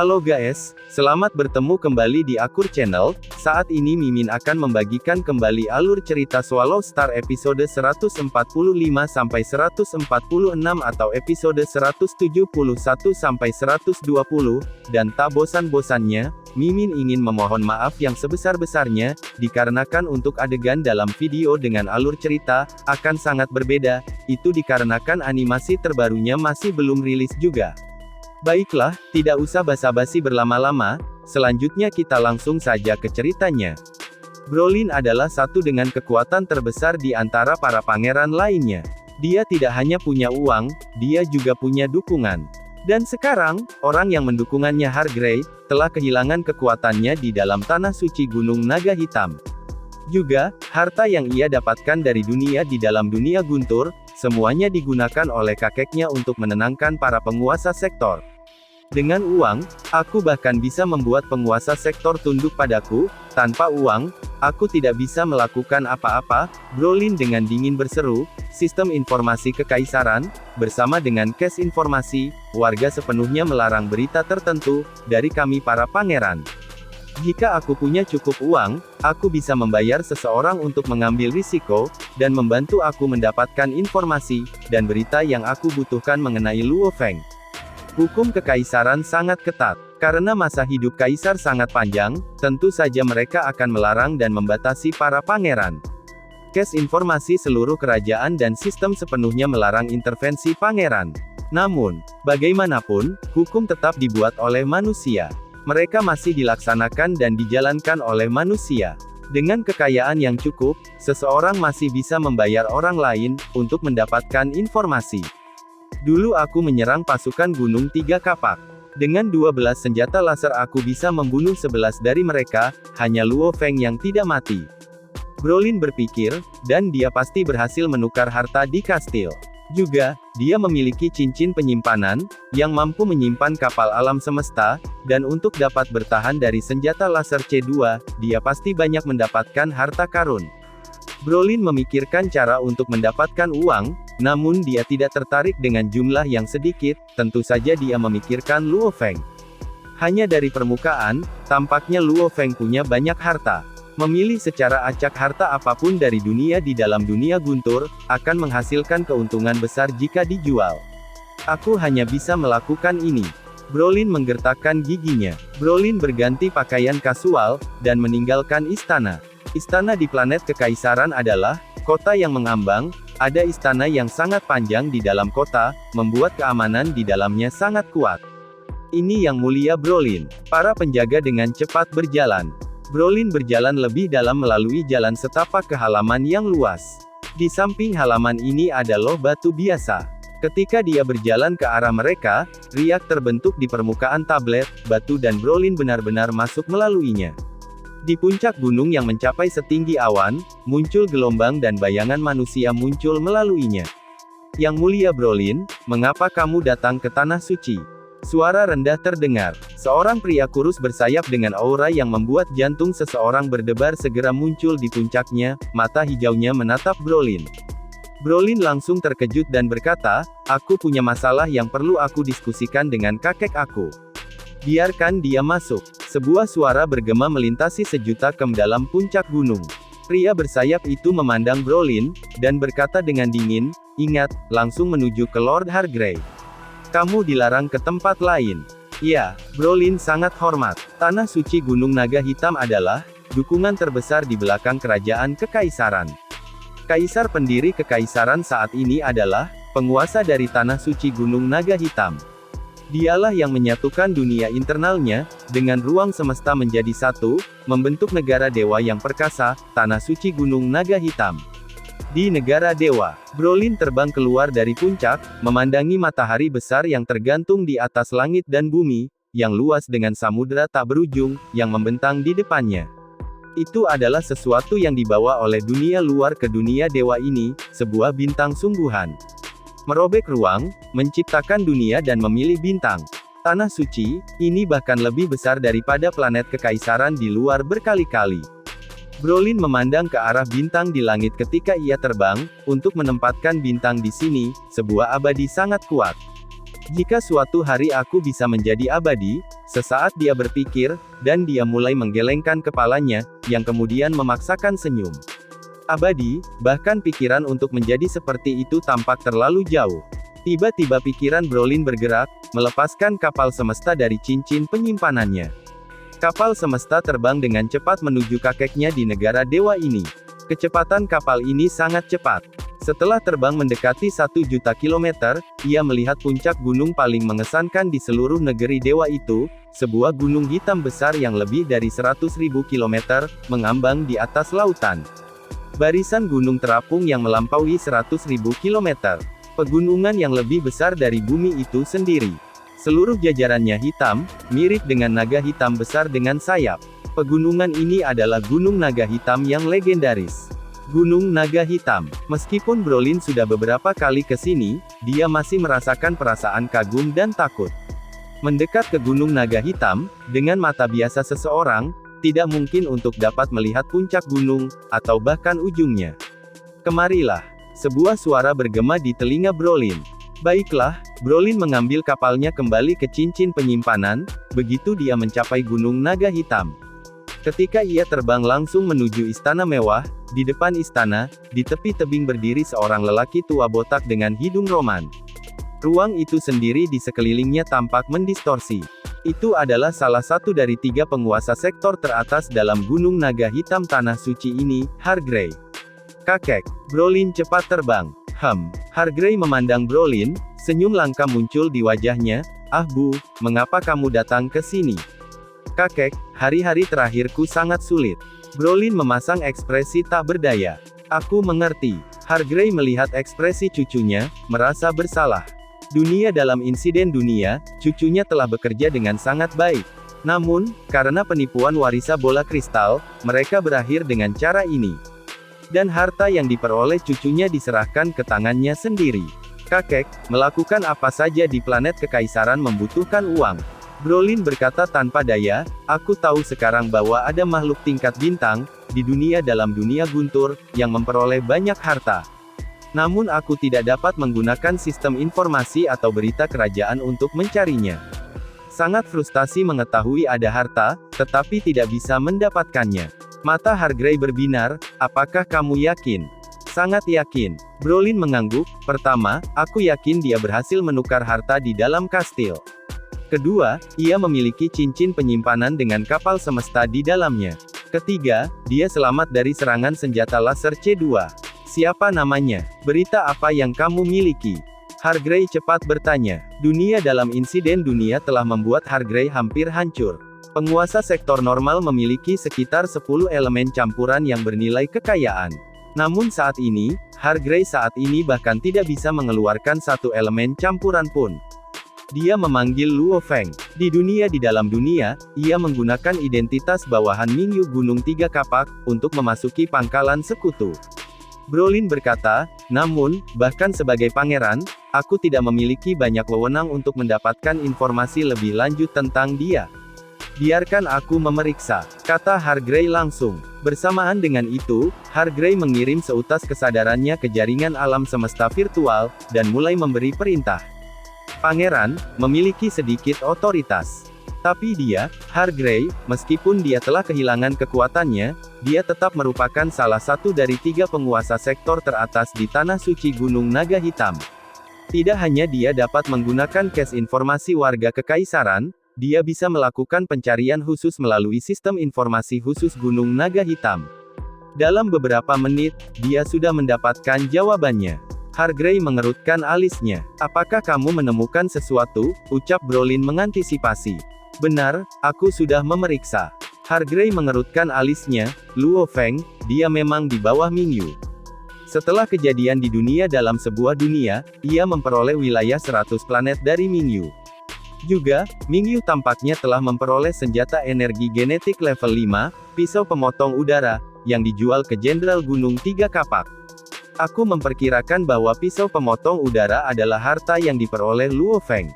Halo guys, selamat bertemu kembali di Akur Channel. Saat ini Mimin akan membagikan kembali alur cerita Swallow Star episode 145 sampai 146 atau episode 171 sampai 120, dan tak bosan-bosannya, Mimin ingin memohon maaf yang sebesar-besarnya, dikarenakan untuk adegan dalam video dengan alur cerita, akan sangat berbeda, itu dikarenakan animasi terbarunya masih belum rilis juga. Baiklah, tidak usah basa-basi berlama-lama, selanjutnya kita langsung saja ke ceritanya. Brolin adalah satu dengan kekuatan terbesar di antara para pangeran lainnya. Dia tidak hanya punya uang, dia juga punya dukungan. Dan sekarang, orang yang mendukungannya Hargrey, telah kehilangan kekuatannya di dalam tanah suci Gunung Naga Hitam. Juga, harta yang ia dapatkan dari dunia di dalam dunia guntur, semuanya digunakan oleh kakeknya untuk menenangkan para penguasa sektor. Dengan uang, aku bahkan bisa membuat penguasa sektor tunduk padaku. Tanpa uang, aku tidak bisa melakukan apa-apa, Brolin dengan dingin berseru. Sistem informasi kekaisaran, bersama dengan cache informasi, warga sepenuhnya melarang berita tertentu, dari kami para pangeran. Jika aku punya cukup uang, aku bisa membayar seseorang untuk mengambil risiko, dan membantu aku mendapatkan informasi, dan berita yang aku butuhkan mengenai Luo Feng. Hukum kekaisaran sangat ketat. Karena masa hidup kaisar sangat panjang, tentu saja mereka akan melarang dan membatasi para pangeran. Cache informasi seluruh kerajaan dan sistem sepenuhnya melarang intervensi pangeran. Namun, bagaimanapun, hukum tetap dibuat oleh manusia. Mereka masih dilaksanakan dan dijalankan oleh manusia. Dengan kekayaan yang cukup, seseorang masih bisa membayar orang lain, untuk mendapatkan informasi. Dulu aku menyerang pasukan Gunung Tiga Kapak. Dengan 12 senjata laser aku bisa membunuh 11 dari mereka, hanya Luo Feng yang tidak mati. Brolin berpikir, dan dia pasti berhasil menukar harta di kastil. Juga, dia memiliki cincin penyimpanan, yang mampu menyimpan kapal alam semesta, dan untuk dapat bertahan dari senjata laser C2, dia pasti banyak mendapatkan harta karun. Brolin memikirkan cara untuk mendapatkan uang, namun dia tidak tertarik dengan jumlah yang sedikit, tentu saja dia memikirkan Luo Feng. Hanya dari permukaan, tampaknya Luo Feng punya banyak harta. Memilih secara acak harta apapun dari dunia di dalam dunia guntur, akan menghasilkan keuntungan besar jika dijual. Aku hanya bisa melakukan ini. Brolin menggertakkan giginya. Brolin berganti pakaian kasual, dan meninggalkan istana. Istana di planet kekaisaran adalah kota yang mengambang. Ada istana yang sangat panjang di dalam kota, membuat keamanan di dalamnya sangat kuat. Ini yang mulia Brolin. Para penjaga dengan cepat berjalan. Brolin berjalan lebih dalam melalui jalan setapak ke halaman yang luas. Di samping halaman ini ada loh batu biasa. Ketika dia berjalan ke arah mereka, riak terbentuk di permukaan tablet batu dan Brolin benar-benar masuk melaluinya. Di puncak gunung yang mencapai setinggi awan, muncul gelombang dan bayangan manusia muncul melaluinya. Yang mulia Brolin, mengapa kamu datang ke tanah suci? Suara rendah terdengar. Seorang pria kurus bersayap dengan aura yang membuat jantung seseorang berdebar segera muncul di puncaknya, mata hijaunya menatap Brolin. Brolin langsung terkejut dan berkata, aku punya masalah yang perlu aku diskusikan dengan kakek aku. Biarkan dia masuk. Sebuah suara bergema melintasi sejuta kem dalam puncak gunung. Pria bersayap itu memandang Brolin, dan berkata dengan dingin, ingat, langsung menuju ke Lord Hargrey. Kamu dilarang ke tempat lain. Ya, Brolin sangat hormat. Tanah suci Gunung Naga Hitam adalah dukungan terbesar di belakang kerajaan kekaisaran. Kaisar pendiri kekaisaran saat ini adalah penguasa dari tanah suci Gunung Naga Hitam. Dialah yang menyatukan dunia internalnya, dengan ruang semesta menjadi satu, membentuk negara dewa yang perkasa, tanah suci Gunung Naga Hitam. Di negara dewa, Brolin terbang keluar dari puncak, memandangi matahari besar yang tergantung di atas langit dan bumi, yang luas dengan samudera tak berujung, yang membentang di depannya. Itu adalah sesuatu yang dibawa oleh dunia luar ke dunia dewa ini, sebuah bintang sungguhan. Merobek ruang, menciptakan dunia dan memilih bintang. Tanah suci, ini bahkan lebih besar daripada planet kekaisaran di luar berkali-kali. Brolin memandang ke arah bintang di langit ketika ia terbang, untuk menempatkan bintang di sini, sebuah abadi sangat kuat. Jika suatu hari aku bisa menjadi abadi, sesaat dia berpikir, dan dia mulai menggelengkan kepalanya, yang kemudian memaksakan senyum. Abadi, bahkan pikiran untuk menjadi seperti itu tampak terlalu jauh. Tiba-tiba pikiran Brolin bergerak, melepaskan kapal semesta dari cincin penyimpanannya. Kapal semesta terbang dengan cepat menuju kakeknya di negara dewa ini. Kecepatan kapal ini sangat cepat. Setelah terbang mendekati 1 juta kilometer, ia melihat puncak gunung paling mengesankan di seluruh negeri dewa itu, sebuah gunung hitam besar yang lebih dari 100.000 kilometer, mengambang di atas lautan. Barisan gunung terapung yang melampaui 100.000 kilometer. Pegunungan yang lebih besar dari bumi itu sendiri. Seluruh jajarannya hitam, mirip dengan naga hitam besar dengan sayap. Pegunungan ini adalah Gunung Naga Hitam yang legendaris. Gunung Naga Hitam. Meskipun Brolin sudah beberapa kali ke sini, dia masih merasakan perasaan kagum dan takut. Mendekat ke Gunung Naga Hitam, dengan mata biasa seseorang, tidak mungkin untuk dapat melihat puncak gunung, atau bahkan ujungnya. Kemarilah. Sebuah suara bergema di telinga Brolin. Baiklah, Brolin mengambil kapalnya kembali ke cincin penyimpanan, begitu dia mencapai Gunung Naga Hitam. Ketika ia terbang langsung menuju istana mewah, di depan istana, di tepi tebing berdiri seorang lelaki tua botak dengan hidung roman. Ruang itu sendiri di sekelilingnya tampak mendistorsi. Itu adalah salah satu dari 3 penguasa sektor teratas dalam Gunung Naga Hitam Tanah Suci ini, Hargrey. Kakek, Brolin cepat terbang. Hargrey memandang Brolin, senyum langka muncul di wajahnya. Ah Bu, mengapa kamu datang ke sini? Kakek, hari-hari terakhirku sangat sulit. Brolin memasang ekspresi tak berdaya. Aku mengerti. Hargrey melihat ekspresi cucunya, merasa bersalah. Dunia dalam insiden dunia, cucunya telah bekerja dengan sangat baik. Namun, karena penipuan warisa bola kristal, mereka berakhir dengan cara ini. Dan harta yang diperoleh cucunya diserahkan ke tangannya sendiri. Kakek, melakukan apa saja di planet kekaisaran membutuhkan uang. Brolin berkata tanpa daya, aku tahu sekarang bahwa ada makhluk tingkat bintang, di dunia dalam dunia guntur, yang memperoleh banyak harta. Namun aku tidak dapat menggunakan sistem informasi atau berita kerajaan untuk mencarinya. Sangat frustasi mengetahui ada harta, tetapi tidak bisa mendapatkannya. Mata Hargrey berbinar, apakah kamu yakin? Sangat yakin. Brolin mengangguk, pertama, aku yakin dia berhasil menukar harta di dalam kastil. Kedua, ia memiliki cincin penyimpanan dengan kapal semesta di dalamnya. Ketiga, dia selamat dari serangan senjata laser C2. Siapa namanya? Berita apa yang kamu miliki? Hargrey cepat bertanya. Dunia dalam insiden dunia telah membuat Hargrey hampir hancur. Penguasa sektor normal memiliki sekitar 10 elemen campuran yang bernilai kekayaan. Namun saat ini, Hargrey saat ini bahkan tidak bisa mengeluarkan satu elemen campuran pun. Dia memanggil Luo Feng. Di dalam dunia, ia menggunakan identitas bawahan Mingyu Gunung Tiga Kapak, untuk memasuki pangkalan sekutu. Brolin berkata, namun, bahkan sebagai pangeran, aku tidak memiliki banyak wewenang untuk mendapatkan informasi lebih lanjut tentang dia. Biarkan aku memeriksa, kata Hargrey langsung. Bersamaan dengan itu, Hargrey mengirim seutas kesadarannya ke jaringan alam semesta virtual, dan mulai memberi perintah. Pangeran, memiliki sedikit otoritas. Tapi dia, Hargrey, meskipun dia telah kehilangan kekuatannya, dia tetap merupakan salah satu dari 3 penguasa sektor teratas di Tanah Suci Gunung Naga Hitam. Tidak hanya dia dapat menggunakan cache informasi warga kekaisaran, dia bisa melakukan pencarian khusus melalui sistem informasi khusus Gunung Naga Hitam. Dalam beberapa menit, dia sudah mendapatkan jawabannya. Hargrey mengerutkan alisnya. Apakah kamu menemukan sesuatu? Ucap Brolin mengantisipasi. Benar, aku sudah memeriksa. Hargrey mengerutkan alisnya. Luo Feng, dia memang di bawah Mingyu. Setelah kejadian di dunia dalam sebuah dunia, ia memperoleh wilayah 100 planet dari Mingyu. Juga, Mingyu tampaknya telah memperoleh senjata energi genetik level 5, pisau pemotong udara, yang dijual ke Jenderal Gunung Tiga Kapak. Aku memperkirakan bahwa pisau pemotong udara adalah harta yang diperoleh Luo Feng.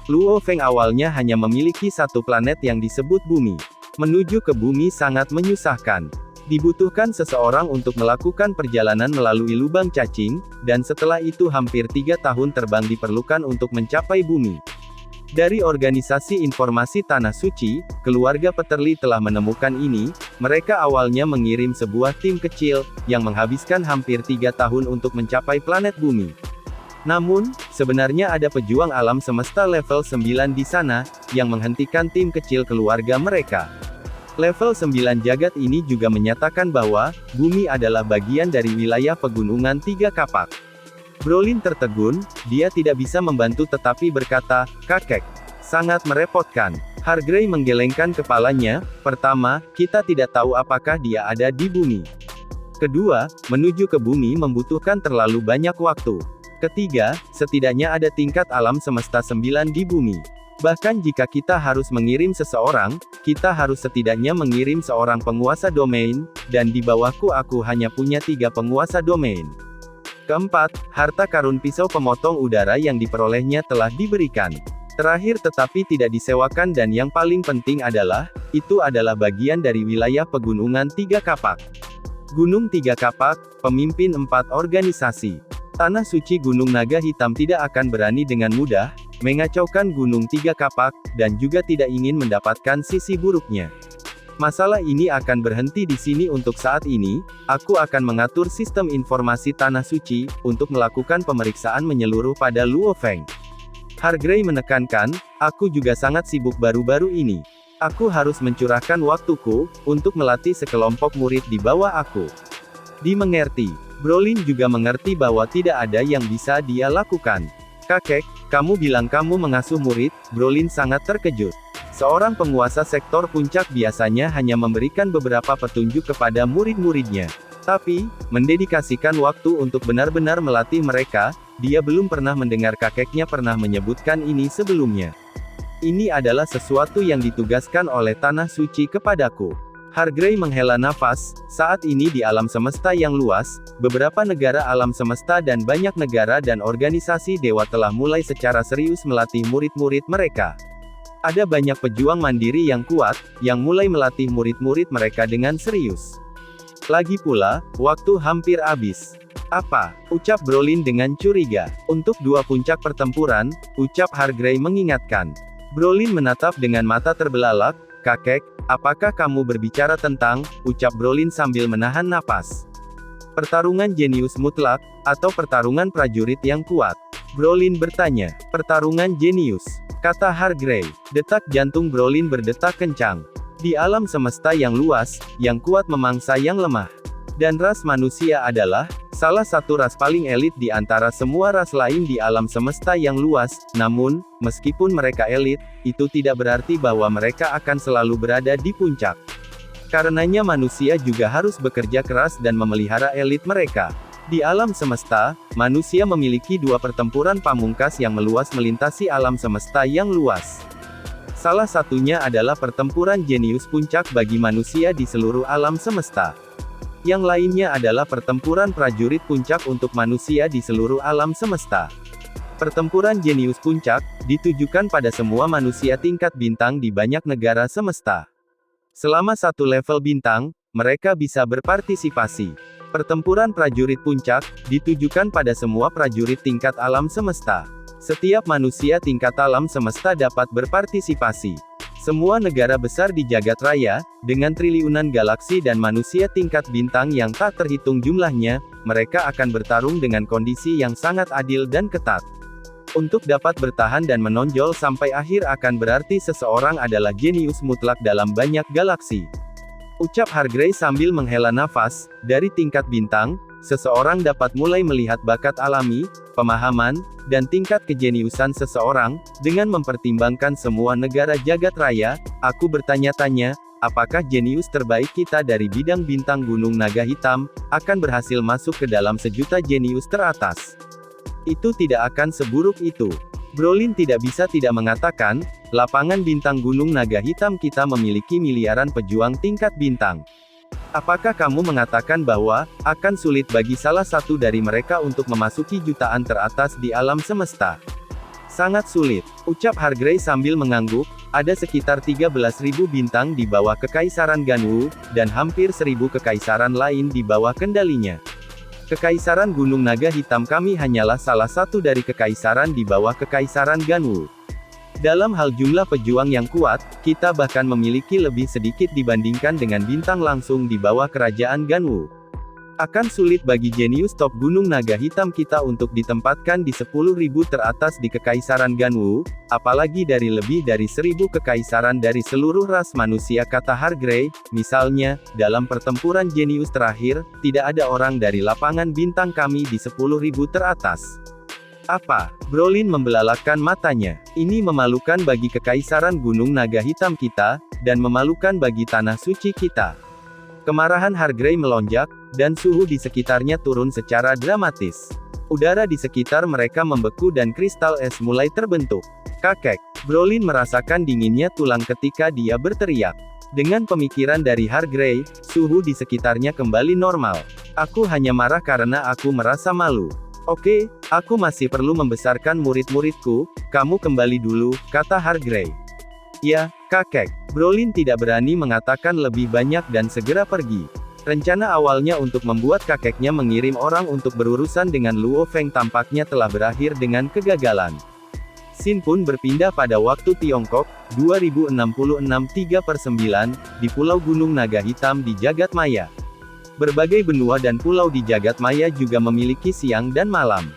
Luo Feng awalnya hanya memiliki satu planet yang disebut Bumi. Menuju ke Bumi sangat menyusahkan. Dibutuhkan seseorang untuk melakukan perjalanan melalui lubang cacing, dan setelah itu hampir 3 tahun terbang diperlukan untuk mencapai bumi. Dari Organisasi Informasi Tanah Suci, keluarga Peterli telah menemukan ini. Mereka awalnya mengirim sebuah tim kecil, yang menghabiskan hampir 3 tahun untuk mencapai planet bumi. Namun, sebenarnya ada pejuang alam semesta level 9 di sana, yang menghentikan tim kecil keluarga mereka. Level 9 jagat ini juga menyatakan bahwa, bumi adalah bagian dari wilayah pegunungan 3 kapak. Brolin tertegun, dia tidak bisa membantu tetapi berkata, "Kakek, sangat merepotkan." Hargrey menggelengkan kepalanya. Pertama, kita tidak tahu apakah dia ada di bumi. Kedua, menuju ke bumi membutuhkan terlalu banyak waktu. Ketiga, setidaknya ada tingkat alam semesta 9 di bumi. Bahkan jika kita harus mengirim seseorang, kita harus setidaknya mengirim seorang penguasa domain, dan di bawahku aku hanya punya 3 penguasa domain. Keempat, harta karun pisau pemotong udara yang diperolehnya telah diberikan. Terakhir tetapi tidak disewakan dan yang paling penting adalah, itu adalah bagian dari wilayah pegunungan 3 kapak. Gunung 3 kapak, pemimpin 4 organisasi. Tanah suci Gunung Naga Hitam tidak akan berani dengan mudah, mengacaukan Gunung 3 kapak, dan juga tidak ingin mendapatkan sisi buruknya. Masalah ini akan berhenti di sini untuk saat ini. Aku akan mengatur sistem informasi Tanah Suci, untuk melakukan pemeriksaan menyeluruh pada Luo Feng. Hargrey menekankan, aku juga sangat sibuk baru-baru ini. Aku harus mencurahkan waktuku, untuk melatih sekelompok murid di bawah aku. Dimengerti. Brolin juga mengerti bahwa tidak ada yang bisa dia lakukan. Kakek, kamu bilang kamu mengasuh murid. Brolin sangat terkejut. Seorang penguasa sektor puncak biasanya hanya memberikan beberapa petunjuk kepada murid-muridnya. Tapi, mendedikasikan waktu untuk benar-benar melatih mereka, dia belum pernah mendengar kakeknya pernah menyebutkan ini sebelumnya. Ini adalah sesuatu yang ditugaskan oleh Tanah Suci kepadaku. Hargrey menghela nafas. Saat ini di alam semesta yang luas, beberapa negara alam semesta dan banyak negara dan organisasi dewa telah mulai secara serius melatih murid-murid mereka. Ada banyak pejuang mandiri yang kuat, yang mulai melatih murid-murid mereka dengan serius. Lagi pula, waktu hampir habis. Apa? Ucap Brolin dengan curiga. Untuk 2 puncak pertempuran, ucap Hargrey mengingatkan. Brolin menatap dengan mata terbelalak. Kakek, apakah kamu berbicara tentang, ucap Brolin sambil menahan napas. Pertarungan jenius mutlak, atau pertarungan prajurit yang kuat? Brolin bertanya. Pertarungan jenius, kata Hargrey. Detak jantung Brolin berdetak kencang. Di alam semesta yang luas, yang kuat memangsa yang lemah. Dan ras manusia adalah salah satu ras paling elit di antara semua ras lain di alam semesta yang luas. Namun, meskipun mereka elit, itu tidak berarti bahwa mereka akan selalu berada di puncak. Karenanya manusia juga harus bekerja keras dan memelihara elit mereka. Di alam semesta, manusia memiliki 2 pertempuran pamungkas yang meluas melintasi alam semesta yang luas. Salah satunya adalah pertempuran jenius puncak bagi manusia di seluruh alam semesta. Yang lainnya adalah pertempuran prajurit puncak untuk manusia di seluruh alam semesta. Pertempuran jenius puncak, ditujukan pada semua manusia tingkat bintang di banyak negara semesta. Selama 1 level bintang, mereka bisa berpartisipasi. Pertempuran prajurit puncak, ditujukan pada semua prajurit tingkat alam semesta. Setiap manusia tingkat alam semesta dapat berpartisipasi. Semua negara besar di jagat raya, dengan triliunan galaksi dan manusia tingkat bintang yang tak terhitung jumlahnya, mereka akan bertarung dengan kondisi yang sangat adil dan ketat. Untuk dapat bertahan dan menonjol sampai akhir akan berarti seseorang adalah jenius mutlak dalam banyak galaksi. Ucap Hargrey sambil menghela nafas. Dari tingkat bintang, seseorang dapat mulai melihat bakat alami, pemahaman, dan tingkat kejeniusan seseorang, dengan mempertimbangkan semua negara jagat raya. Aku bertanya-tanya, apakah jenius terbaik kita dari bidang bintang Gunung Naga Hitam, akan berhasil masuk ke dalam 1.000.000 jenius teratas? Itu tidak akan seburuk itu. Brolin tidak bisa tidak mengatakan, lapangan bintang Gunung Naga Hitam kita memiliki miliaran pejuang tingkat bintang. Apakah kamu mengatakan bahwa, akan sulit bagi salah satu dari mereka untuk memasuki jutaan teratas di alam semesta? Sangat sulit, ucap Hargrey sambil mengangguk. Ada sekitar 13.000 bintang di bawah kekaisaran Ganwu, dan hampir 1.000 kekaisaran lain di bawah kendalinya. Kekaisaran Gunung Naga Hitam kami hanyalah salah satu dari kekaisaran di bawah kekaisaran Ganwu. Dalam hal jumlah pejuang yang kuat, kita bahkan memiliki lebih sedikit dibandingkan dengan bintang langsung di bawah kerajaan Ganwu. Akan sulit bagi jenius top Gunung Naga Hitam kita untuk ditempatkan di 10.000 teratas di Kekaisaran Ganwu, apalagi dari lebih dari 1.000 kekaisaran dari seluruh ras manusia, kata Hargrey. Misalnya, dalam pertempuran jenius terakhir, tidak ada orang dari lapangan bintang kami di 10.000 teratas. Apa? Brolin membelalakkan matanya. Ini memalukan bagi Kekaisaran Gunung Naga Hitam kita, dan memalukan bagi Tanah Suci kita. Kemarahan Hargrey melonjak, dan suhu di sekitarnya turun secara dramatis. Udara di sekitar mereka membeku dan kristal es mulai terbentuk. Kakek. Brolin merasakan dinginnya tulang ketika dia berteriak. Dengan pemikiran dari Hargrey, suhu di sekitarnya kembali normal. Aku hanya marah karena aku merasa malu. Oke, aku masih perlu membesarkan murid-muridku, kamu kembali dulu, kata Hargrey. Ya, kakek. Brolin tidak berani mengatakan lebih banyak dan segera pergi. Rencana awalnya untuk membuat kakeknya mengirim orang untuk berurusan dengan Luo Feng tampaknya telah berakhir dengan kegagalan. Xin pun berpindah pada waktu Tiongkok, 2066 3/9, di Pulau Gunung Naga Hitam di Jagat Maya. Berbagai benua dan pulau di Jagat Maya juga memiliki siang dan malam.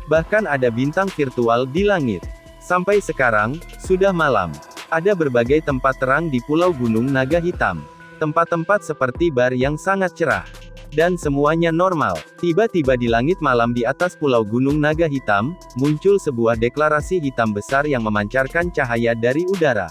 Bahkan ada bintang virtual di langit. Sampai sekarang, sudah malam. Ada berbagai tempat terang di Pulau Gunung Naga Hitam. Tempat-tempat seperti bar yang sangat cerah. Dan semuanya normal. Tiba-tiba di langit malam di atas Pulau Gunung Naga Hitam, muncul sebuah deklarasi hitam besar yang memancarkan cahaya dari udara.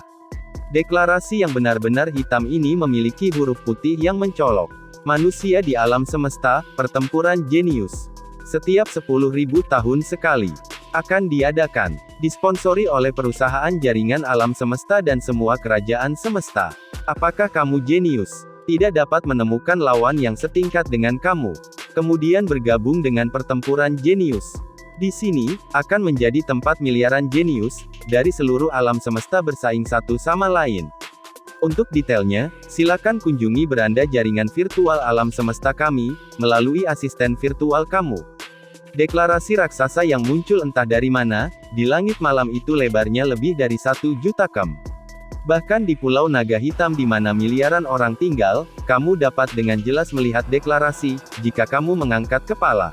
Deklarasi yang benar-benar hitam ini memiliki huruf putih yang mencolok. Manusia di alam semesta, pertempuran jenius. Setiap 10.000 tahun sekali. Akan diadakan. Disponsori oleh perusahaan jaringan alam semesta dan semua kerajaan semesta. Apakah kamu jenius? Tidak dapat menemukan lawan yang setingkat dengan kamu. Kemudian bergabung dengan pertempuran jenius. Di sini, akan menjadi tempat miliaran jenius, dari seluruh alam semesta bersaing satu sama lain. Untuk detailnya, silakan kunjungi beranda jaringan virtual alam semesta kami, melalui asisten virtual kamu. Deklarasi raksasa yang muncul entah dari mana, di langit malam itu lebarnya lebih dari 1 juta km. Bahkan di Pulau Naga Hitam di mana miliaran orang tinggal, kamu dapat dengan jelas melihat deklarasi, jika kamu mengangkat kepala.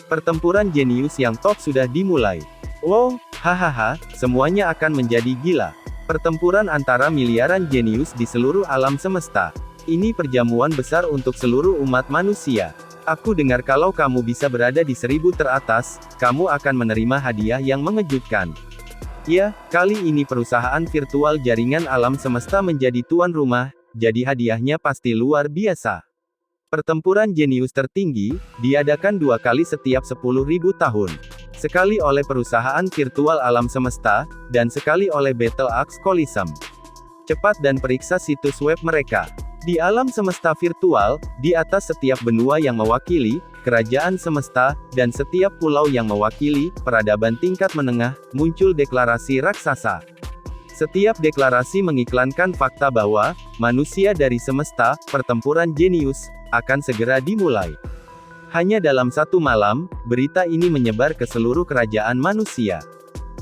Pertempuran jenius yang top sudah dimulai. Wow, hahaha, semuanya akan menjadi gila. Pertempuran antara miliaran jenius di seluruh alam semesta. Ini perjamuan besar untuk seluruh umat manusia. Aku dengar kalau kamu bisa berada di 1.000 teratas, kamu akan menerima hadiah yang mengejutkan. Ya, kali ini perusahaan virtual jaringan alam semesta menjadi tuan rumah, jadi hadiahnya pasti luar biasa. Pertempuran jenius tertinggi, diadakan 2 kali setiap 10.000 tahun. Sekali oleh perusahaan virtual alam semesta, dan sekali oleh Battle Axe Coliseum. Cepat dan periksa situs web mereka. Di alam semesta virtual, di atas setiap benua yang mewakili kerajaan semesta, dan setiap pulau yang mewakili peradaban tingkat menengah, muncul deklarasi raksasa. Setiap deklarasi mengiklankan fakta bahwa manusia dari semesta, pertempuran jenius, akan segera dimulai. Hanya dalam 1 malam, berita ini menyebar ke seluruh kerajaan manusia.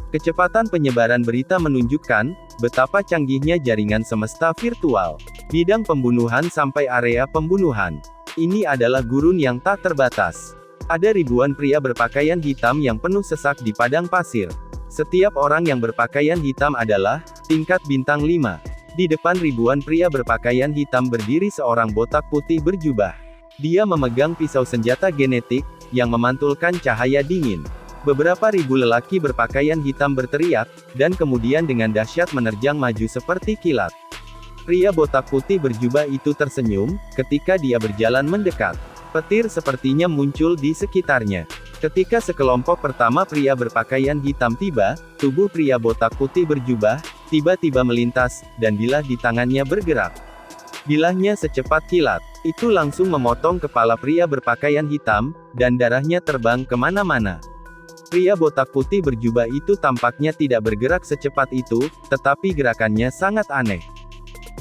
Kecepatan penyebaran berita menunjukkan betapa canggihnya jaringan semesta virtual. Bidang pembunuhan sampai area pembunuhan. Ini adalah gurun yang tak terbatas. Ada ribuan pria berpakaian hitam yang penuh sesak di padang pasir. Setiap orang yang berpakaian hitam adalah tingkat bintang 5. Di depan ribuan pria berpakaian hitam berdiri seorang botak putih berjubah. Dia memegang pisau senjata genetik yang memantulkan cahaya dingin. Beberapa ribu lelaki berpakaian hitam berteriak, dan kemudian dengan dahsyat menerjang maju seperti kilat. Pria botak putih berjubah itu tersenyum, ketika dia berjalan mendekat. Petir sepertinya muncul di sekitarnya. Ketika sekelompok pertama pria berpakaian hitam tiba, tubuh pria botak putih berjubah, tiba-tiba melintas, dan bilah di tangannya bergerak. Bilahnya secepat kilat. Itu langsung memotong kepala pria berpakaian hitam, dan darahnya terbang kemana-mana. Pria botak putih berjubah itu tampaknya tidak bergerak secepat itu, tetapi gerakannya sangat aneh.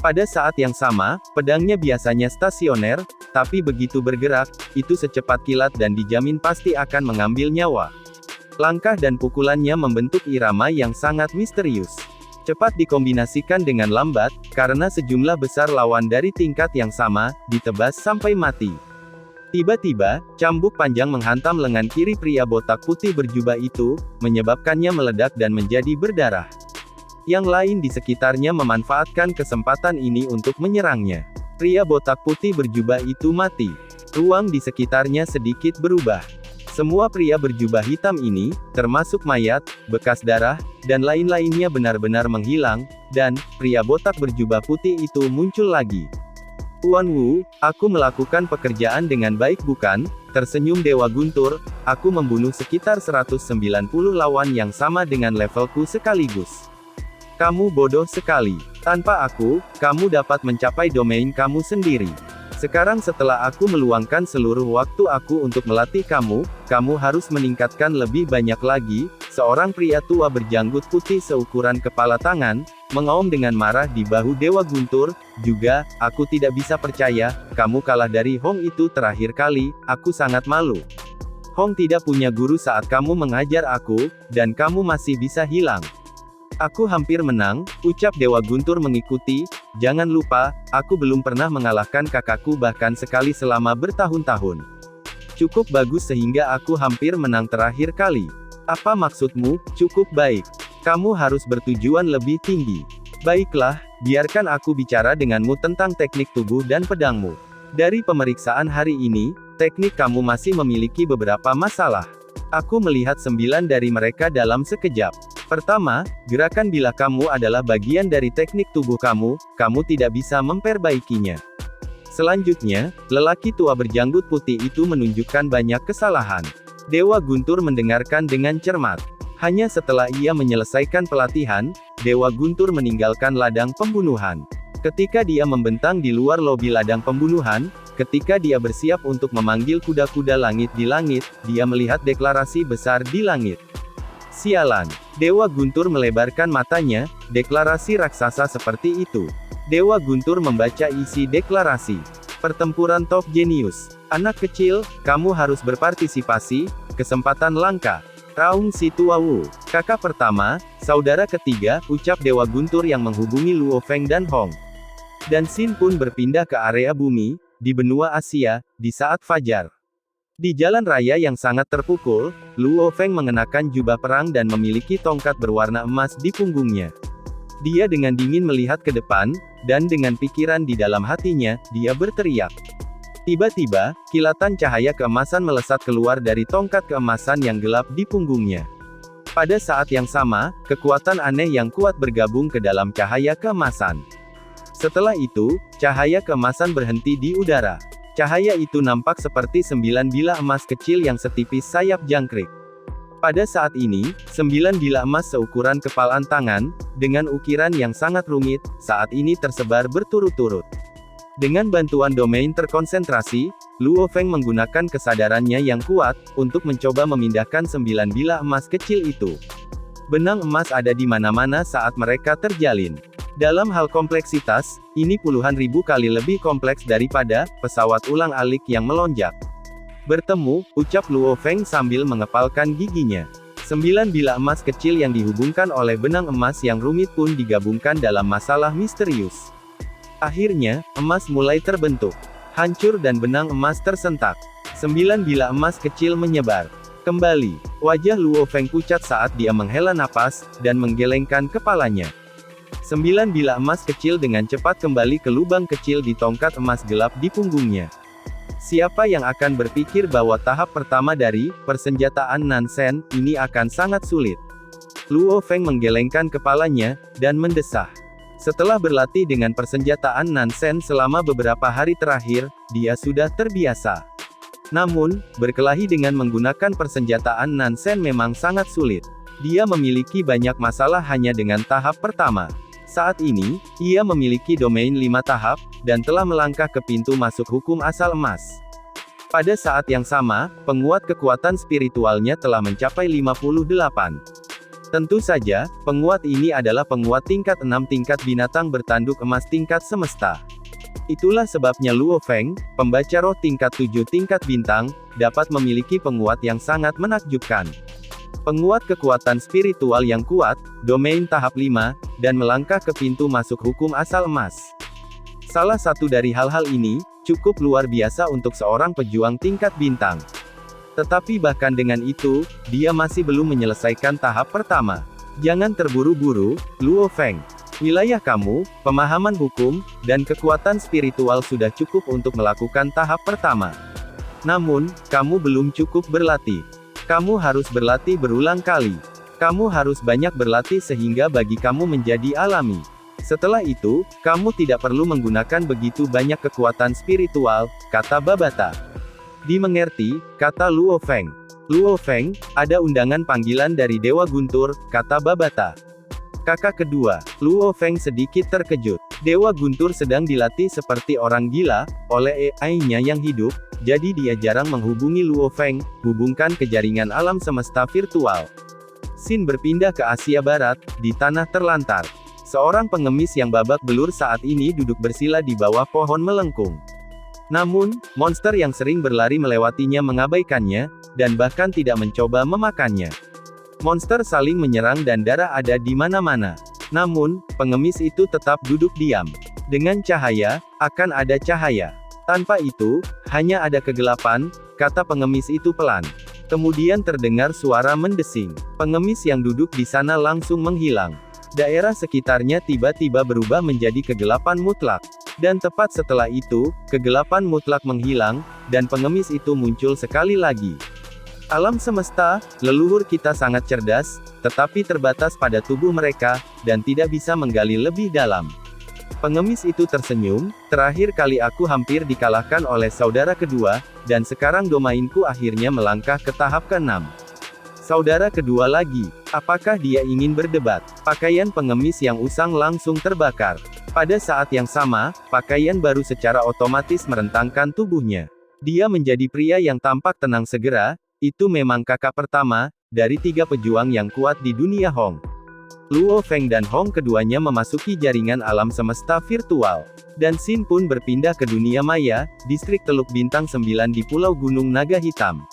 Pada saat yang sama, pedangnya biasanya stasioner, tapi begitu bergerak, itu secepat kilat dan dijamin pasti akan mengambil nyawa. Langkah dan pukulannya membentuk irama yang sangat misterius. Cepat dikombinasikan dengan lambat, karena sejumlah besar lawan dari tingkat yang sama, ditebas sampai mati. Tiba-tiba, cambuk panjang menghantam lengan kiri pria botak putih berjubah itu, menyebabkannya meledak dan menjadi berdarah. Yang lain di sekitarnya memanfaatkan kesempatan ini untuk menyerangnya. Pria botak putih berjubah itu mati. Ruang di sekitarnya sedikit berubah. Semua pria berjubah hitam ini, termasuk mayat, bekas darah, dan lain-lainnya benar-benar menghilang, dan pria botak berjubah putih itu muncul lagi. Tuan Wu, aku melakukan pekerjaan dengan baik bukan? Tersenyum Dewa Guntur, aku membunuh sekitar 190 lawan yang sama dengan levelku sekaligus. Kamu bodoh sekali. Tanpa aku, kamu dapat mencapai domain kamu sendiri. Sekarang setelah aku meluangkan seluruh waktu aku untuk melatih kamu, kamu harus meningkatkan lebih banyak lagi. Seorang pria tua berjanggut putih seukuran kepala tangan, mengaum dengan marah di bahu Dewa Guntur. Juga, aku tidak bisa percaya, kamu kalah dari Hong itu terakhir kali, aku sangat malu. Hong tidak punya guru saat kamu mengajar aku, dan kamu masih bisa hilang. Aku hampir menang, ucap Dewa Guntur mengikuti. Jangan lupa, aku belum pernah mengalahkan kakakku bahkan sekali selama bertahun-tahun. Cukup bagus sehingga aku hampir menang terakhir kali. Apa maksudmu? Cukup baik. Kamu harus bertujuan lebih tinggi. Baiklah, biarkan aku bicara denganmu tentang teknik tubuh dan pedangmu. Dari pemeriksaan hari ini, teknik kamu masih memiliki beberapa masalah. Aku melihat 9 dari mereka dalam sekejap. Pertama, gerakan bila kamu adalah bagian dari teknik tubuh kamu, kamu tidak bisa memperbaikinya. Selanjutnya, lelaki tua berjanggut putih itu menunjukkan banyak kesalahan. Dewa Guntur mendengarkan dengan cermat. Hanya setelah ia menyelesaikan pelatihan, Dewa Guntur meninggalkan ladang pembunuhan. Ketika dia membentang di luar lobi ladang pembunuhan, ketika dia bersiap untuk memanggil kuda-kuda langit di langit, dia melihat deklarasi besar di langit. Sialan. Dewa Guntur melebarkan matanya, deklarasi raksasa seperti itu. Dewa Guntur membaca isi deklarasi. Pertempuran top jenius. Anak kecil, kamu harus berpartisipasi, kesempatan langka. Raung si Tua Wu. Kakak pertama, saudara ketiga, ucap Dewa Guntur yang menghubungi Luo Feng dan Hong. Dan Xin pun berpindah ke area bumi, di benua Asia, di saat fajar. Di jalan raya yang sangat terpukul, Luo Feng mengenakan jubah perang dan memiliki tongkat berwarna emas di punggungnya. Dia dengan dingin melihat ke depan, dan dengan pikiran di dalam hatinya, dia berteriak. Tiba-tiba, kilatan cahaya keemasan melesat keluar dari tongkat keemasan yang gelap di punggungnya. Pada saat yang sama, kekuatan aneh yang kuat bergabung ke dalam cahaya keemasan. Setelah itu, cahaya keemasan berhenti di udara. Cahaya itu nampak seperti 9 bilah emas kecil yang setipis sayap jangkrik. Pada saat ini, 9 bilah emas seukuran kepalan tangan, dengan ukiran yang sangat rumit, saat ini tersebar berturut-turut. Dengan bantuan domain terkonsentrasi, Luo Feng menggunakan kesadarannya yang kuat, untuk mencoba memindahkan 9 bilah emas kecil itu. Benang emas ada di mana-mana saat mereka terjalin. Dalam hal kompleksitas, ini puluhan ribu kali lebih kompleks daripada pesawat ulang-alik yang melonjak. Bertemu, ucap Luo Feng sambil mengepalkan giginya. 9 bilah emas kecil yang dihubungkan oleh benang emas yang rumit pun digabungkan dalam masalah misterius. Akhirnya, emas mulai terbentuk. Hancur dan benang emas tersentak. 9 bilah emas kecil menyebar. Kembali, wajah Luo Feng pucat saat dia menghela napas, dan menggelengkan kepalanya. 9 bilah emas kecil dengan cepat kembali ke lubang kecil di tongkat emas gelap di punggungnya. Siapa yang akan berpikir bahwa tahap pertama dari persenjataan Nansen ini akan sangat sulit? Luo Feng menggelengkan kepalanya, dan mendesah. Setelah berlatih dengan persenjataan Nansen selama beberapa hari terakhir, dia sudah terbiasa. Namun, berkelahi dengan menggunakan persenjataan Nansen memang sangat sulit. Dia memiliki banyak masalah hanya dengan tahap pertama. Saat ini, ia memiliki domain 5 tahap, dan telah melangkah ke pintu masuk hukum asal emas. Pada saat yang sama, penguat kekuatan spiritualnya telah mencapai 58. Tentu saja, penguat ini adalah penguat tingkat 6 tingkat binatang bertanduk emas tingkat semesta. Itulah sebabnya Luo Feng, pembaca roh tingkat 7 tingkat bintang, dapat memiliki penguat yang sangat menakjubkan. Penguat kekuatan spiritual yang kuat, domain tahap 5, dan melangkah ke pintu masuk hukum asal emas. Salah satu dari hal-hal ini, cukup luar biasa untuk seorang pejuang tingkat bintang. Tetapi bahkan dengan itu, dia masih belum menyelesaikan tahap pertama. Jangan terburu-buru, Luo Feng. Wilayah kamu, pemahaman hukum, dan kekuatan spiritual sudah cukup untuk melakukan tahap pertama. Namun, kamu belum cukup berlatih. Kamu harus berlatih berulang kali. Kamu harus banyak berlatih sehingga bagi kamu menjadi alami. Setelah itu, kamu tidak perlu menggunakan begitu banyak kekuatan spiritual, kata Babata. Dimengerti, kata Luo Feng. Luo Feng, ada undangan panggilan dari Dewa Guntur, kata Babata. Kakak kedua, Luo Feng sedikit terkejut. Dewa Guntur sedang dilatih seperti orang gila, oleh AI-nya yang hidup, jadi dia jarang menghubungi Luo Feng, hubungkan ke jaringan alam semesta virtual. Sin berpindah ke Asia Barat, di tanah terlantar. Seorang pengemis yang babak belur saat ini duduk bersila di bawah pohon melengkung. Namun, monster yang sering berlari melewatinya mengabaikannya, dan bahkan tidak mencoba memakannya. Monster saling menyerang dan darah ada di mana-mana. Namun, pengemis itu tetap duduk diam. Dengan cahaya, akan ada cahaya. Tanpa itu, hanya ada kegelapan, kata pengemis itu pelan. Kemudian terdengar suara mendesing. Pengemis yang duduk di sana langsung menghilang. Daerah sekitarnya tiba-tiba berubah menjadi kegelapan mutlak. Dan tepat setelah itu, kegelapan mutlak menghilang, dan pengemis itu muncul sekali lagi. Alam semesta, leluhur kita sangat cerdas, tetapi terbatas pada tubuh mereka, dan tidak bisa menggali lebih dalam. Pengemis itu tersenyum, terakhir kali aku hampir dikalahkan oleh saudara kedua, dan sekarang domainku akhirnya melangkah ke tahap ke-6. Saudara kedua lagi, apakah dia ingin berdebat? Pakaian pengemis yang usang langsung terbakar. Pada saat yang sama, pakaian baru secara otomatis merentangkan tubuhnya. Dia menjadi pria yang tampak tenang segera, itu memang kakak pertama, dari 3 pejuang yang kuat di dunia Hong. Luo Feng dan Hong keduanya memasuki jaringan alam semesta virtual. Dan Sin pun berpindah ke dunia maya, distrik Teluk Bintang 9 di Pulau Gunung Naga Hitam.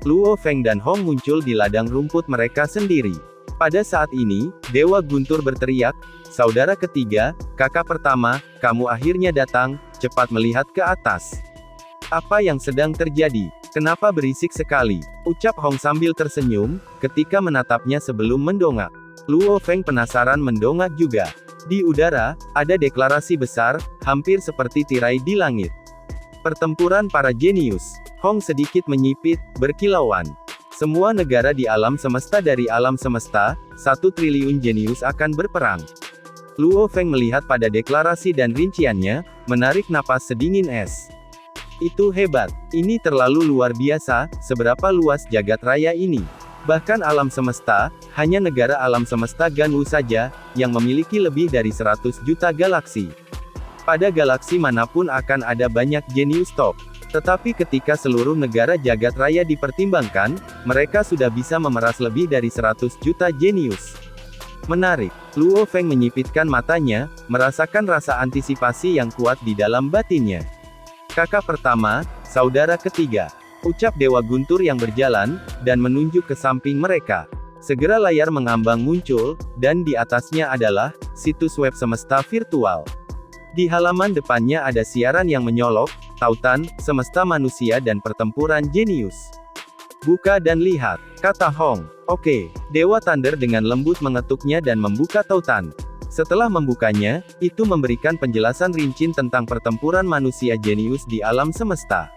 Luo Feng dan Hong muncul di ladang rumput mereka sendiri. Pada saat ini, Dewa Guntur berteriak, saudara ketiga, kakak pertama, kamu akhirnya datang, cepat melihat ke atas. Apa yang sedang terjadi? Kenapa berisik sekali? Ucap Hong sambil tersenyum, ketika menatapnya sebelum mendongak. Luo Feng penasaran mendongak juga. Di udara, ada deklarasi besar, hampir seperti tirai di langit. Pertempuran para jenius. Hong sedikit menyipit, berkilauan. Semua negara di alam semesta dari alam semesta, 1 triliun jenius akan berperang. Luo Feng melihat pada deklarasi dan rinciannya, menarik napas sedingin es. Itu hebat. Ini terlalu luar biasa, seberapa luas jagat raya ini. Bahkan alam semesta, hanya negara alam semesta Ganwu saja, yang memiliki lebih dari 100 juta galaksi. Pada galaksi manapun akan ada banyak jenius top. Tetapi ketika seluruh negara jagat raya dipertimbangkan, mereka sudah bisa memeras lebih dari 100 juta jenius. Menarik. Luo Feng menyipitkan matanya, merasakan rasa antisipasi yang kuat di dalam batinnya. Kakak pertama, saudara ketiga. Ucap Dewa Guntur yang berjalan, dan menunjuk ke samping mereka. Segera layar mengambang muncul, dan di atasnya adalah situs web semesta virtual. Di halaman depannya ada siaran yang menyolok, tautan, semesta manusia dan pertempuran jenius. Buka dan lihat, kata Hong. Oke, Dewa Thunder dengan lembut mengetuknya dan membuka tautan. Setelah membukanya, itu memberikan penjelasan rinci tentang pertempuran manusia jenius di alam semesta.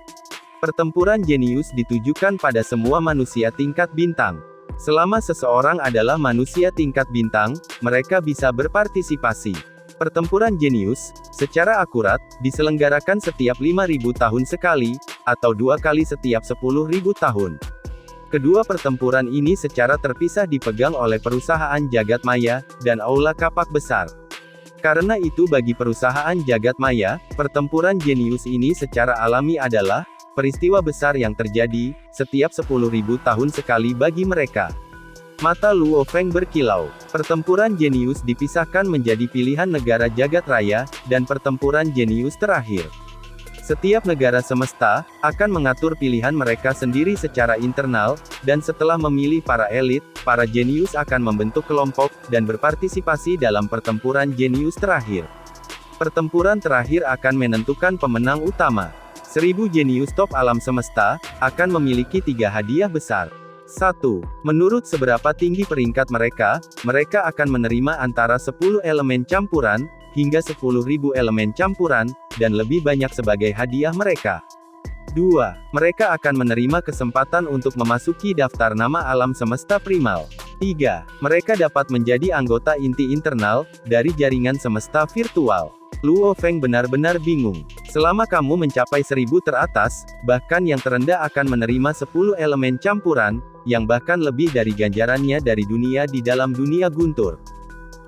Pertempuran jenius ditujukan pada semua manusia tingkat bintang. Selama seseorang adalah manusia tingkat bintang, mereka bisa berpartisipasi. Pertempuran jenius, secara akurat, diselenggarakan setiap 5.000 tahun sekali, atau 2 kali setiap 10.000 tahun. Kedua pertempuran ini secara terpisah dipegang oleh perusahaan jagat maya, dan aula kapak besar. Karena itu bagi perusahaan jagat maya, pertempuran jenius ini secara alami adalah peristiwa besar yang terjadi, setiap 10.000 tahun sekali bagi mereka. Mata Luo Feng berkilau. Pertempuran jenius dipisahkan menjadi pilihan negara jagat raya, dan pertempuran jenius terakhir. Setiap negara semesta akan mengatur pilihan mereka sendiri secara internal, dan setelah memilih para elit, para jenius akan membentuk kelompok, dan berpartisipasi dalam pertempuran jenius terakhir. Pertempuran terakhir akan menentukan pemenang utama. 1000 jenius top alam semesta akan memiliki 3 hadiah besar. 1. Menurut seberapa tinggi peringkat mereka akan menerima antara 10 elemen campuran, hingga 10.000 elemen campuran, dan lebih banyak sebagai hadiah mereka. 2. Mereka akan menerima kesempatan untuk memasuki daftar nama alam semesta primal. 3. Mereka dapat menjadi anggota inti internal dari jaringan semesta virtual. Luo Feng benar-benar bingung. Selama kamu mencapai 1000 teratas, bahkan yang terendah akan menerima 10 elemen campuran, yang bahkan lebih dari ganjarannya dari dunia di dalam dunia guntur.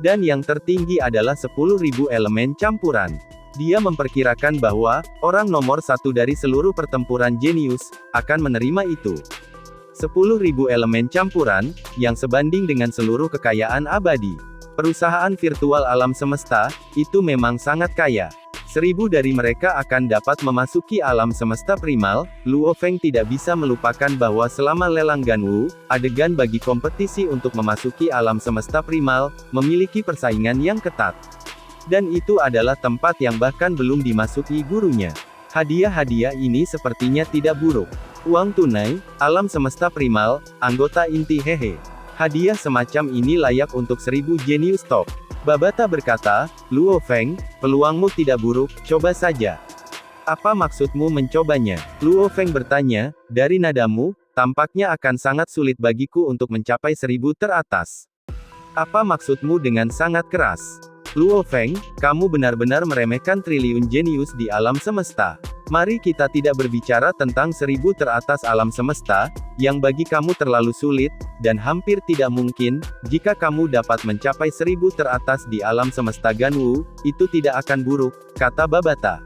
Dan yang tertinggi adalah 10.000 elemen campuran. Dia memperkirakan bahwa, orang nomor 1 dari seluruh pertempuran jenius, akan menerima itu. 10.000 elemen campuran, yang sebanding dengan seluruh kekayaan abadi. Perusahaan virtual alam semesta, itu memang sangat kaya. 1000 dari mereka akan dapat memasuki alam semesta primal. Luo Feng tidak bisa melupakan bahwa selama lelang Ganwu, adegan bagi kompetisi untuk memasuki alam semesta primal, memiliki persaingan yang ketat. Dan itu adalah tempat yang bahkan belum dimasuki gurunya. Hadiah-hadiah ini sepertinya tidak buruk. Uang tunai, alam semesta primal, anggota inti hehe. Hadiah semacam ini layak untuk 1000 jenius top. Babata berkata, Luo Feng, peluangmu tidak buruk, coba saja. Apa maksudmu mencobanya? Luo Feng bertanya, dari nadamu, tampaknya akan sangat sulit bagiku untuk mencapai 1000 teratas. Apa maksudmu dengan sangat keras? Luo Feng, kamu benar-benar meremehkan triliun jenius di alam semesta. Mari kita tidak berbicara tentang 1000 teratas alam semesta, yang bagi kamu terlalu sulit, dan hampir tidak mungkin, jika kamu dapat mencapai 1000 teratas di alam semesta Ganwu, itu tidak akan buruk, kata Babata.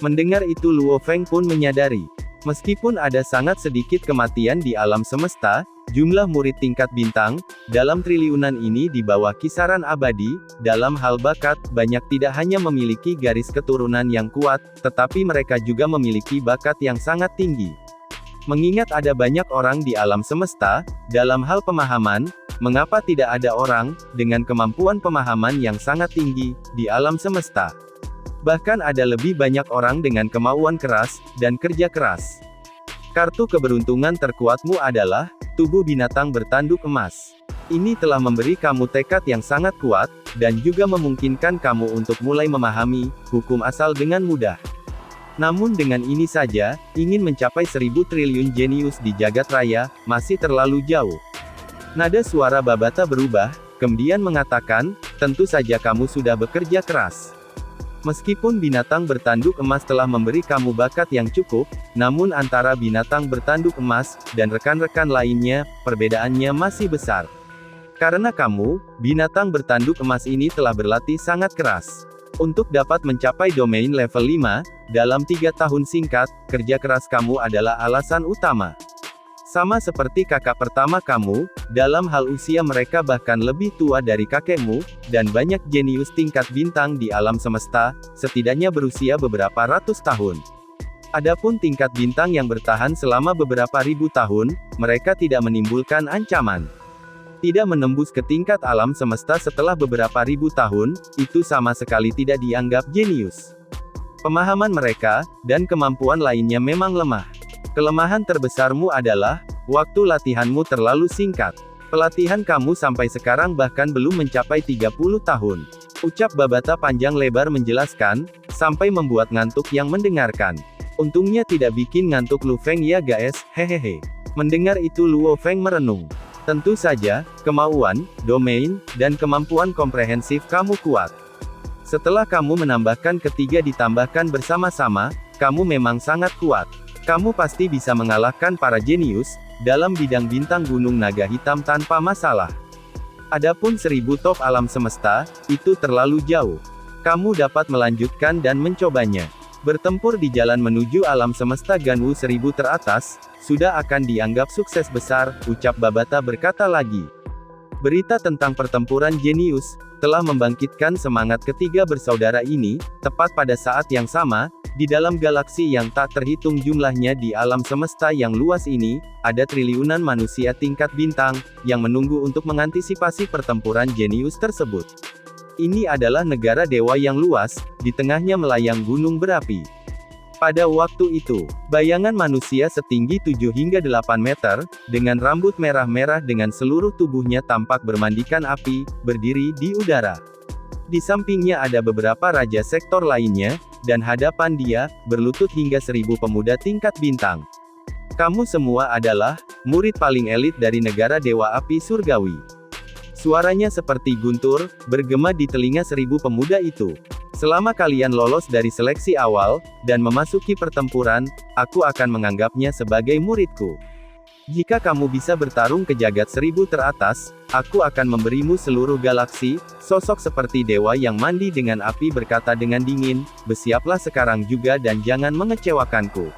Mendengar itu Luo Feng pun menyadari. Meskipun ada sangat sedikit kematian di alam semesta, jumlah murid tingkat bintang, dalam triliunan ini di bawah kisaran abadi, dalam hal bakat, banyak tidak hanya memiliki garis keturunan yang kuat, tetapi mereka juga memiliki bakat yang sangat tinggi. Mengingat ada banyak orang di alam semesta, dalam hal pemahaman, mengapa tidak ada orang, dengan kemampuan pemahaman yang sangat tinggi, di alam semesta? Bahkan ada lebih banyak orang dengan kemauan keras, dan kerja keras. Kartu keberuntungan terkuatmu adalah, tubuh binatang bertanduk emas. Ini telah memberi kamu tekad yang sangat kuat, dan juga memungkinkan kamu untuk mulai memahami, hukum asal dengan mudah. Namun dengan ini saja, ingin mencapai 1000 triliun jenius di jagat raya, masih terlalu jauh. Nada suara Babata berubah, kemudian mengatakan, tentu saja kamu sudah bekerja keras. Meskipun binatang bertanduk emas telah memberi kamu bakat yang cukup, namun antara binatang bertanduk emas, dan rekan-rekan lainnya, perbedaannya masih besar. Karena kamu, binatang bertanduk emas ini telah berlatih sangat keras. Untuk dapat mencapai domain level 5, dalam 3 tahun singkat, kerja keras kamu adalah alasan utama. Sama seperti kakak pertama kamu, dalam hal usia mereka bahkan lebih tua dari kakekmu, dan banyak jenius tingkat bintang di alam semesta, setidaknya berusia beberapa ratus tahun. Adapun tingkat bintang yang bertahan selama beberapa ribu tahun, mereka tidak menimbulkan ancaman. Tidak menembus ke tingkat alam semesta setelah beberapa ribu tahun, itu sama sekali tidak dianggap jenius. Pemahaman mereka, dan kemampuan lainnya memang lemah. Kelemahan terbesarmu adalah, waktu latihanmu terlalu singkat. Pelatihan kamu sampai sekarang bahkan belum mencapai 30 tahun. Ucap Babata panjang lebar menjelaskan, sampai membuat ngantuk yang mendengarkan. Untungnya tidak bikin ngantuk Lu Feng ya guys, hehehe. Mendengar itu Luo Feng merenung. Tentu saja, kemauan, domain, dan kemampuan komprehensif kamu kuat. Setelah kamu menambahkan ketiga ditambahkan bersama-sama, kamu memang sangat kuat. Kamu pasti bisa mengalahkan para jenius, dalam bidang bintang gunung naga hitam tanpa masalah. Adapun 1000 top alam semesta, itu terlalu jauh. Kamu dapat melanjutkan dan mencobanya. Bertempur di jalan menuju alam semesta Ganwu 1000 teratas, sudah akan dianggap sukses besar, ucap Babata berkata lagi. Berita tentang pertempuran jenius telah membangkitkan semangat ketiga bersaudara ini, tepat pada saat yang sama, di dalam galaksi yang tak terhitung jumlahnya di alam semesta yang luas ini, ada triliunan manusia tingkat bintang, yang menunggu untuk mengantisipasi pertempuran jenius tersebut. Ini adalah negara dewa yang luas, di tengahnya melayang gunung berapi. Pada waktu itu, bayangan manusia setinggi 7 hingga 8 meter, dengan rambut merah-merah dengan seluruh tubuhnya tampak bermandikan api, berdiri di udara. Di sampingnya ada beberapa raja sektor lainnya, dan hadapan dia, berlutut hingga 1000 pemuda tingkat bintang. Kamu semua adalah murid paling elit dari negara Dewa Api Surgawi. Suaranya seperti guntur, bergema di telinga 1000 pemuda itu. Selama kalian lolos dari seleksi awal, dan memasuki pertempuran, aku akan menganggapnya sebagai muridku. Jika kamu bisa bertarung ke jagat 1000 teratas, aku akan memberimu seluruh galaksi. Sosok seperti dewa yang mandi dengan api berkata dengan dingin, bersiaplah sekarang juga dan jangan mengecewakanku.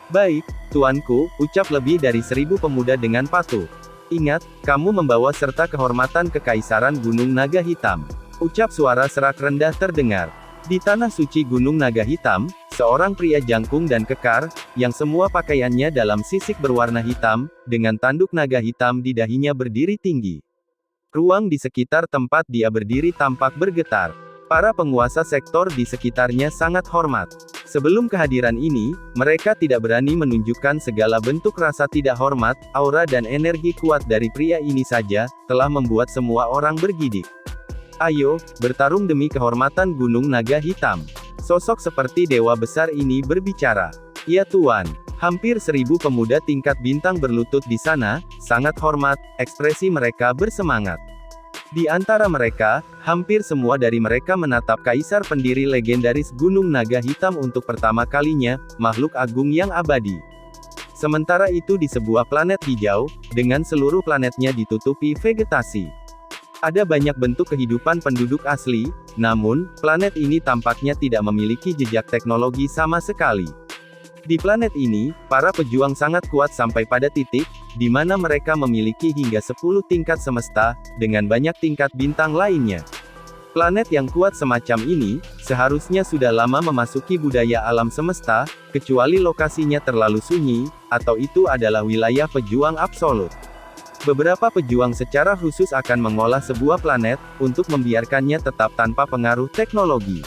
Baik, tuanku, ucap lebih dari 1000 pemuda dengan patuh. Ingat, kamu membawa serta kehormatan kekaisaran Gunung Naga Hitam. Ucap suara serak rendah terdengar. Di tanah suci Gunung Naga Hitam, seorang pria jangkung dan kekar, yang semua pakaiannya dalam sisik berwarna hitam, dengan tanduk naga hitam di dahinya berdiri tinggi. Ruang di sekitar tempat dia berdiri tampak bergetar. Para penguasa sektor di sekitarnya sangat hormat. Sebelum kehadiran ini, mereka tidak berani menunjukkan segala bentuk rasa tidak hormat. Aura dan energi kuat dari pria ini saja, telah membuat semua orang bergidik. Ayo, bertarung demi kehormatan Gunung Naga Hitam. Sosok seperti dewa besar ini berbicara. Ya tuan, hampir 1000 pemuda tingkat bintang berlutut di sana, sangat hormat, ekspresi mereka bersemangat. Di antara mereka, hampir semua dari mereka menatap kaisar pendiri legendaris Gunung Naga Hitam untuk pertama kalinya, makhluk agung yang abadi. Sementara itu di sebuah planet hijau, dengan seluruh planetnya ditutupi vegetasi. Ada banyak bentuk kehidupan penduduk asli, namun, planet ini tampaknya tidak memiliki jejak teknologi sama sekali. Di planet ini, para pejuang sangat kuat sampai pada titik, di mana mereka memiliki hingga 10 tingkat semesta, dengan banyak tingkat bintang lainnya. Planet yang kuat semacam ini, seharusnya sudah lama memasuki budaya alam semesta, kecuali lokasinya terlalu sunyi, atau itu adalah wilayah pejuang absolut. Beberapa pejuang secara khusus akan mengolah sebuah planet, untuk membiarkannya tetap tanpa pengaruh teknologi.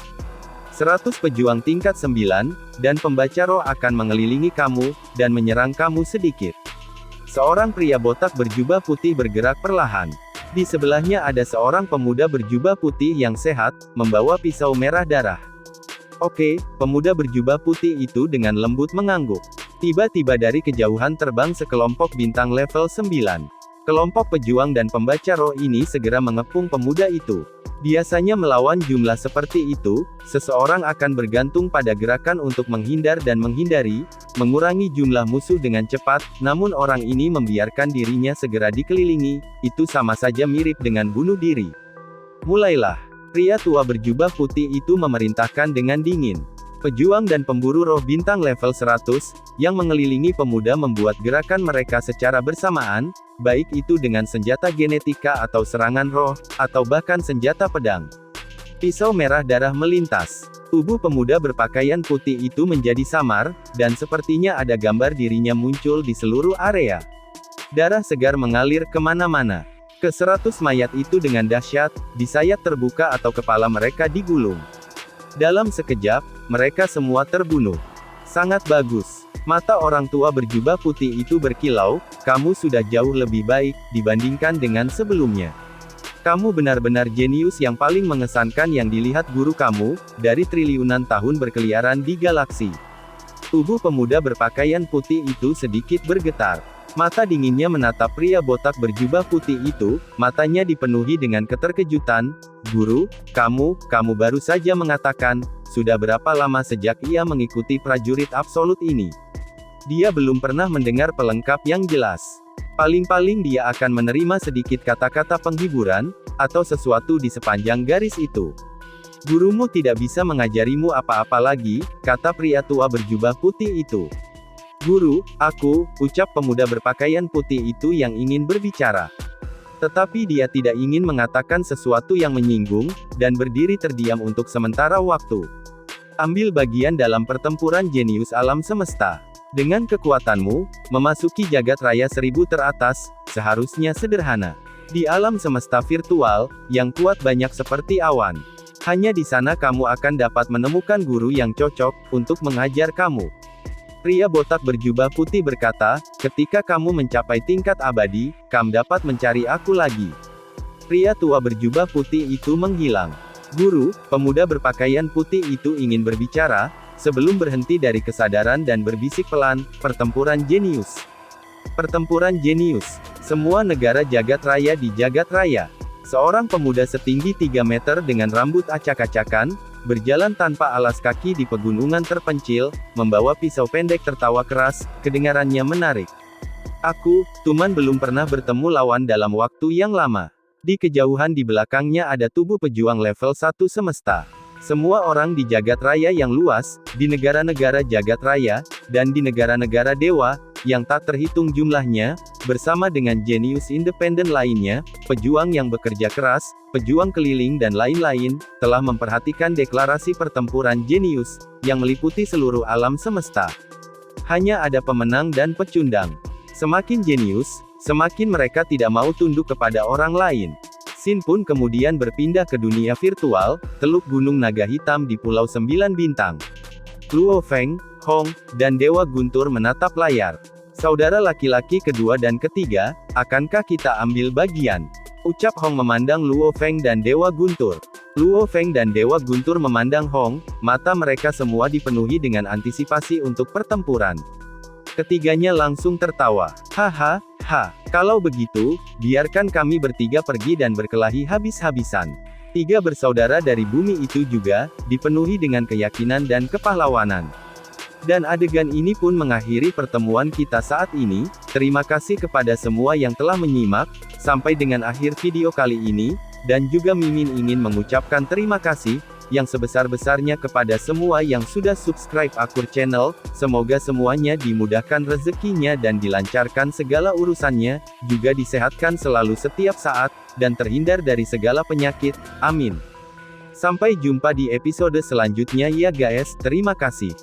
100 pejuang tingkat 9, dan pembaca roh akan mengelilingi kamu, dan menyerang kamu sedikit. Seorang pria botak berjubah putih bergerak perlahan. Di sebelahnya ada seorang pemuda berjubah putih yang sehat, membawa pisau merah darah. Oke, pemuda berjubah putih itu dengan lembut mengangguk. Tiba-tiba dari kejauhan terbang sekelompok bintang level 9. Kelompok pejuang dan pembaca roh ini segera mengepung pemuda itu. Biasanya melawan jumlah seperti itu, seseorang akan bergantung pada gerakan untuk menghindar dan menghindari, mengurangi jumlah musuh dengan cepat, namun orang ini membiarkan dirinya segera dikelilingi, itu sama saja mirip dengan bunuh diri. Mulailah. Pria tua berjubah putih itu memerintahkan dengan dingin. Pejuang dan pemburu roh bintang level 100, yang mengelilingi pemuda membuat gerakan mereka secara bersamaan, baik itu dengan senjata genetika atau serangan roh, atau bahkan senjata pedang. Pisau merah darah melintas. Tubuh pemuda berpakaian putih itu menjadi samar, dan sepertinya ada gambar dirinya muncul di seluruh area. Darah segar mengalir kemana-mana. Ke-100 mayat itu dengan dahsyat, disayat terbuka atau kepala mereka digulung. Dalam sekejap, mereka semua terbunuh. Sangat bagus. Mata orang tua berjubah putih itu berkilau, kamu sudah jauh lebih baik, dibandingkan dengan sebelumnya. Kamu benar-benar jenius yang paling mengesankan yang dilihat guru kamu, dari triliunan tahun berkeliaran di galaksi. Tubuh pemuda berpakaian putih itu sedikit bergetar. Mata dinginnya menatap pria botak berjubah putih itu, matanya dipenuhi dengan keterkejutan. Guru, kamu baru saja mengatakan, sudah berapa lama sejak ia mengikuti prajurit absolut ini? Dia belum pernah mendengar pelengkap yang jelas. Paling-paling dia akan menerima sedikit kata-kata penghiburan, atau sesuatu di sepanjang garis itu. Gurumu tidak bisa mengajarimu apa-apa lagi, kata pria tua berjubah putih itu. Guru, ucap pemuda berpakaian putih itu yang ingin berbicara. Tetapi dia tidak ingin mengatakan sesuatu yang menyinggung, dan berdiri terdiam untuk sementara waktu. Ambil bagian dalam pertempuran jenius alam semesta. Dengan kekuatanmu, memasuki jagat raya 1000 teratas, seharusnya sederhana. Di alam semesta virtual, yang kuat banyak seperti awan. Hanya di sana kamu akan dapat menemukan guru yang cocok, untuk mengajar kamu. Pria botak berjubah putih berkata, ketika kamu mencapai tingkat abadi, kamu dapat mencari aku lagi. Pria tua berjubah putih itu menghilang. Guru, pemuda berpakaian putih itu ingin berbicara, sebelum berhenti dari kesadaran dan berbisik pelan, pertempuran jenius. Pertempuran jenius. Semua negara jagat raya di jagat raya. Seorang pemuda setinggi 3 meter dengan rambut acak-acakan, berjalan tanpa alas kaki di pegunungan terpencil, membawa pisau pendek tertawa keras, kedengarannya menarik. Tuman belum pernah bertemu lawan dalam waktu yang lama. Di kejauhan di belakangnya ada tubuh pejuang level 1 semesta. Semua orang di jagat raya yang luas, di negara-negara jagat raya, dan di negara-negara dewa, yang tak terhitung jumlahnya, bersama dengan jenius independen lainnya, pejuang yang bekerja keras, pejuang keliling dan lain-lain, telah memperhatikan deklarasi pertempuran jenius, yang meliputi seluruh alam semesta. Hanya ada pemenang dan pecundang. Semakin jenius, semakin mereka tidak mau tunduk kepada orang lain. Sin pun kemudian berpindah ke dunia virtual, Teluk Gunung Naga Hitam di Pulau 9 Bintang. Luo Feng, Hong, dan Dewa Guntur menatap layar. Saudara laki-laki kedua dan ketiga, akankah kita ambil bagian? Ucap Hong memandang Luo Feng dan Dewa Guntur. Luo Feng dan Dewa Guntur memandang Hong, mata mereka semua dipenuhi dengan antisipasi untuk pertempuran. Ketiganya langsung tertawa. Haha, kalau begitu, biarkan kami bertiga pergi dan berkelahi habis-habisan. Tiga bersaudara dari bumi itu juga, dipenuhi dengan keyakinan dan kepahlawanan. Dan adegan ini pun mengakhiri pertemuan kita saat ini. Terima kasih kepada semua yang telah menyimak, sampai dengan akhir video kali ini, dan juga Mimin ingin mengucapkan terima kasih, yang sebesar-besarnya kepada semua yang sudah subscribe Akur Channel, semoga semuanya dimudahkan rezekinya dan dilancarkan segala urusannya, juga disehatkan selalu setiap saat, dan terhindar dari segala penyakit, amin. Sampai jumpa di episode selanjutnya ya guys, terima kasih.